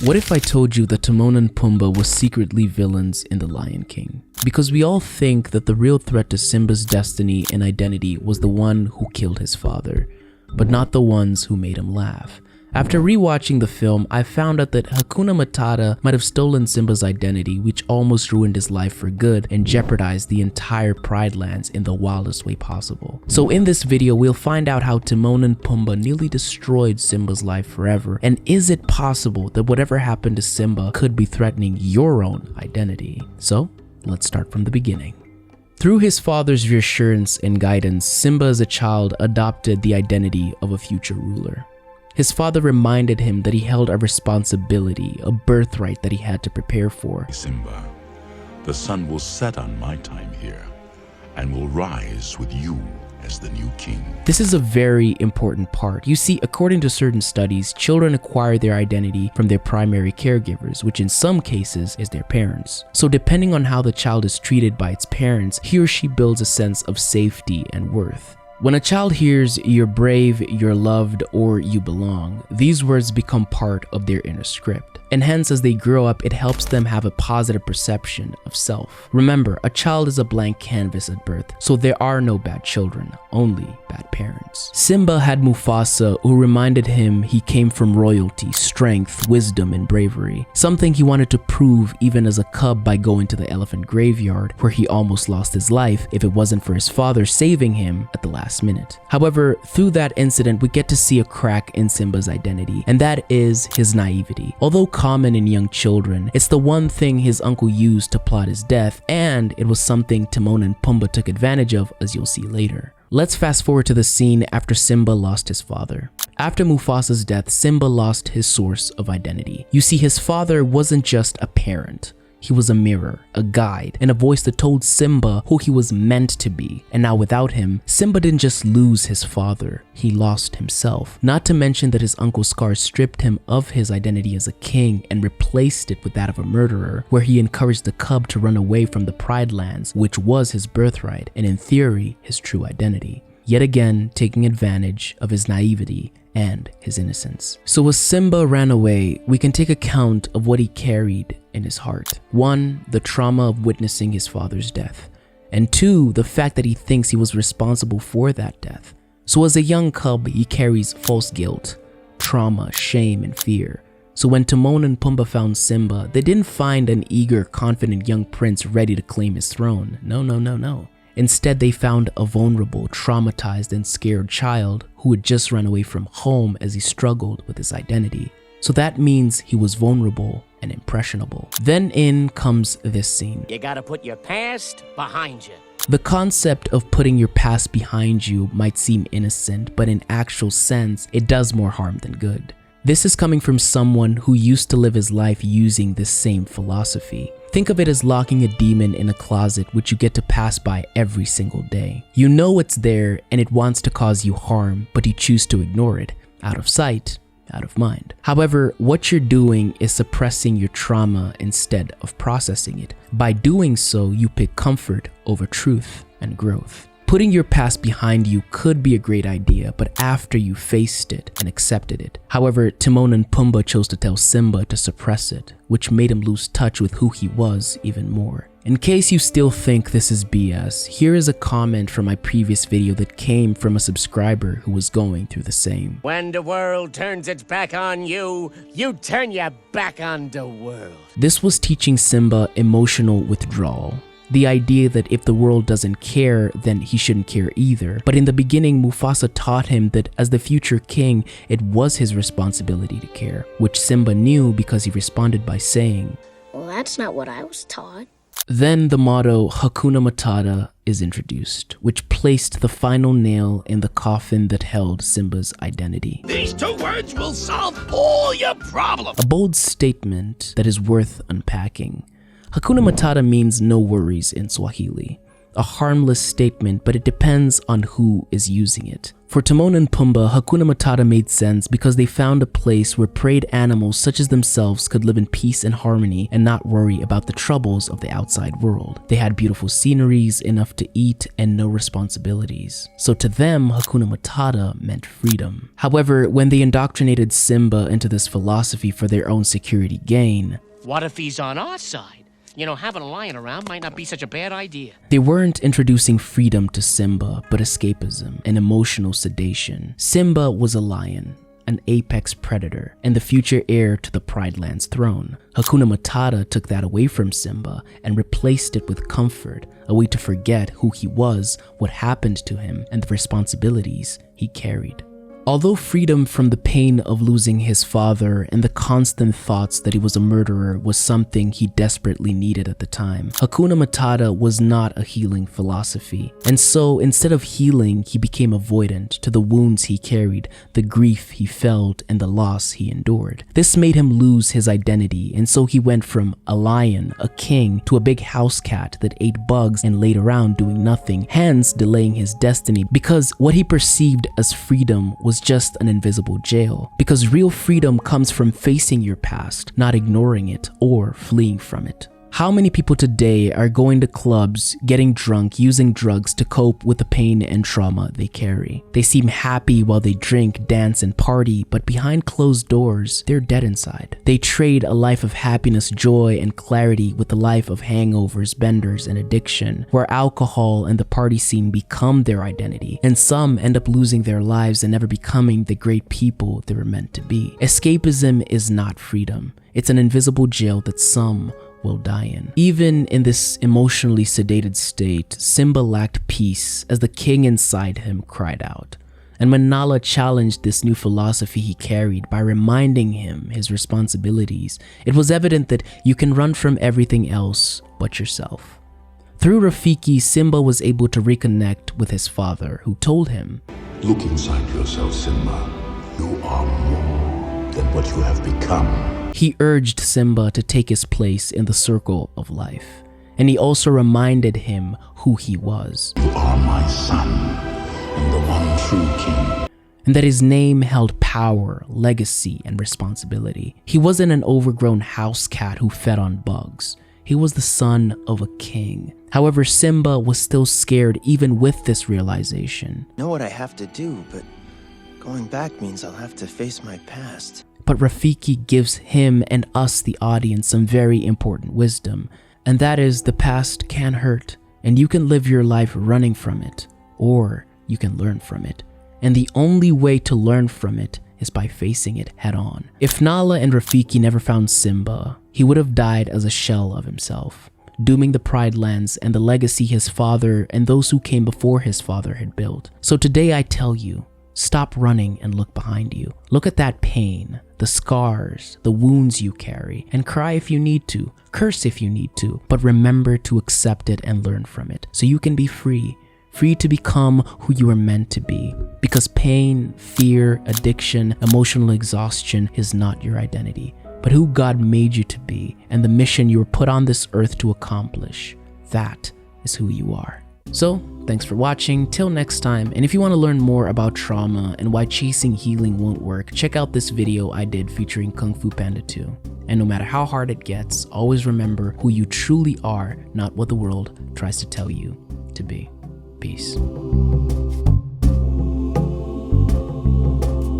What if I told you that Timon and Pumbaa were secretly villains in The Lion King? Because we all think that the real threat to Simba's destiny and identity was the one who killed his father, but not the ones who made him laugh. After rewatching the film, I found out that Hakuna Matata might have stolen Simba's identity, which almost ruined his life for good and jeopardized the entire Pride Lands in the wildest way possible. So in this video, we'll find out how Timon and Pumbaa nearly destroyed Simba's life forever, and is it possible that whatever happened to Simba could be threatening your own identity? So let's start from the beginning. Through his father's reassurance and guidance, Simba as a child adopted the identity of a future ruler. His father reminded him that he held a responsibility, a birthright that he had to prepare for. Simba, the sun will set on my time here and will rise with you as the new king. This is a very important part. You see, according to certain studies, children acquire their identity from their primary caregivers, which in some cases is their parents. So depending on how the child is treated by its parents, he or she builds a sense of safety and worth. When a child hears "you're brave, you're loved," or "you belong," these words become part of their inner script. And hence, as they grow up, it helps them have a positive perception of self. Remember, a child is a blank canvas at birth, so there are no bad children, only bad parents. Simba had Mufasa, who reminded him he came from royalty, strength, wisdom, and bravery. Something he wanted to prove even as a cub by going to the elephant graveyard, where he almost lost his life if it wasn't for his father saving him at the last minute. However, through that incident, we get to see a crack in Simba's identity, and that is his naivety. Although common in young children, it's the one thing his uncle used to plot his death, and it was something Timon and Pumbaa took advantage of, as you'll see later. Let's fast forward to the scene after Simba lost his father. After Mufasa's death, Simba lost his source of identity. You see, his father wasn't just a parent. He was a mirror, a guide, and a voice that told Simba who he was meant to be. And now without him, Simba didn't just lose his father, he lost himself. Not to mention that his uncle Scar stripped him of his identity as a king and replaced it with that of a murderer, where he encouraged the cub to run away from the Pride Lands, which was his birthright and in theory, his true identity. Yet again, taking advantage of his naivety and his innocence. So as Simba ran away, we can take account of what he carried in his heart. 1, the trauma of witnessing his father's death. And 2, the fact that he thinks he was responsible for that death. So as a young cub, he carries false guilt, trauma, shame, and fear. So when Timon and Pumbaa found Simba, they didn't find an eager, confident young prince ready to claim his throne. No. Instead, they found a vulnerable, traumatized, and scared child who had just run away from home as he struggled with his identity. So that means he was vulnerable and impressionable. Then in comes this scene. You gotta put your past behind you. The concept of putting your past behind you might seem innocent, but in actual sense, it does more harm than good. This is coming from someone who used to live his life using this same philosophy. Think of it as locking a demon in a closet which you get to pass by every single day. You know it's there and it wants to cause you harm, but you choose to ignore it. Out of sight, out of mind. However, what you're doing is suppressing your trauma instead of processing it. By doing so, you pick comfort over truth and growth. Putting your past behind you could be a great idea, but after you faced it and accepted it. However, Timon and Pumbaa chose to tell Simba to suppress it, which made him lose touch with who he was even more. In case you still think this is BS, here is a comment from my previous video that came from a subscriber who was going through the same. When the world turns its back on you, you turn your back on the world. This was teaching Simba emotional withdrawal. The idea that if the world doesn't care, then he shouldn't care either. But in the beginning, Mufasa taught him that as the future king, it was his responsibility to care, which Simba knew because he responded by saying, "Well, that's not what I was taught." Then the motto Hakuna Matata is introduced, which placed the final nail in the coffin that held Simba's identity. These 2 words will solve all your problems. A bold statement that is worth unpacking. Hakuna Matata means no worries in Swahili. a harmless statement, but it depends on who is using it. For Timon and Pumbaa, Hakuna Matata made sense because they found a place where preyed animals such as themselves could live in peace and harmony and not worry about the troubles of the outside world. They had beautiful sceneries, enough to eat, and no responsibilities. So to them, Hakuna Matata meant freedom. However, when they indoctrinated Simba into this philosophy for their own security gain, What if he's on our side? You know, having a lion around might not be such a bad idea. they weren't introducing freedom to Simba, but escapism and emotional sedation. Simba was a lion, an apex predator, and the future heir to the Pride Land's throne. Hakuna Matata took that away from Simba and replaced it with comfort, a way to forget who he was, what happened to him, and the responsibilities he carried. Although freedom from the pain of losing his father and the constant thoughts that he was a murderer was something he desperately needed at the time, Hakuna Matata was not a healing philosophy. And so instead of healing, he became avoidant to the wounds he carried, the grief he felt, and the loss he endured. This made him lose his identity, and so he went from a lion, a king, to a big house cat that ate bugs and laid around doing nothing, hence delaying his destiny, because what he perceived as freedom was just an invisible jail. Because real freedom comes from facing your past, not ignoring it or fleeing from it. How many people today are going to clubs, getting drunk, using drugs to cope with the pain and trauma they carry? They seem happy while they drink, dance, and party, but behind closed doors, they're dead inside. They trade a life of happiness, joy, and clarity with a life of hangovers, benders, and addiction, where alcohol and the party scene become their identity, and some end up losing their lives and never becoming the great people they were meant to be. Escapism is not freedom. It's an invisible jail that some will die in. Even in this emotionally sedated state, Simba lacked peace as the king inside him cried out. And when Nala challenged this new philosophy he carried by reminding him his responsibilities, it was evident that you can run from everything else but yourself. Through Rafiki, Simba was able to reconnect with his father, who told him, Look inside yourself, Simba. You are more than what you have become. He urged Simba to take his place in the circle of life, and he also reminded him who he was. You are my son, and the one true king. And that his name held power, legacy, and responsibility. He wasn't an overgrown house cat who fed on bugs. He was the son of a king. However, Simba was still scared even with this realization. I know what I have to do, but going back means I'll have to face my past. But Rafiki gives him and us, the audience, some very important wisdom, and that is the past can hurt, and you can live your life running from it, or you can learn from it. And the only way to learn from it is by facing it head on. If Nala and Rafiki never found Simba, he would have died as a shell of himself, dooming the Pride Lands and the legacy his father and those who came before his father had built. So today I tell you, stop running and look behind you. Look at that pain, the scars, the wounds you carry, and cry if you need to, curse if you need to, but remember to accept it and learn from it so you can be free. Free to become who you are meant to be. Because pain, fear, addiction, emotional exhaustion is not your identity, but who God made you to be and the mission you were put on this earth to accomplish. That is who you are. So, thanks for watching, till next time, and if you want to learn more about trauma and why chasing healing won't work, check out this video I did featuring Kung Fu Panda 2. And no matter how hard it gets, always remember who you truly are, not what the world tries to tell you to be. Peace.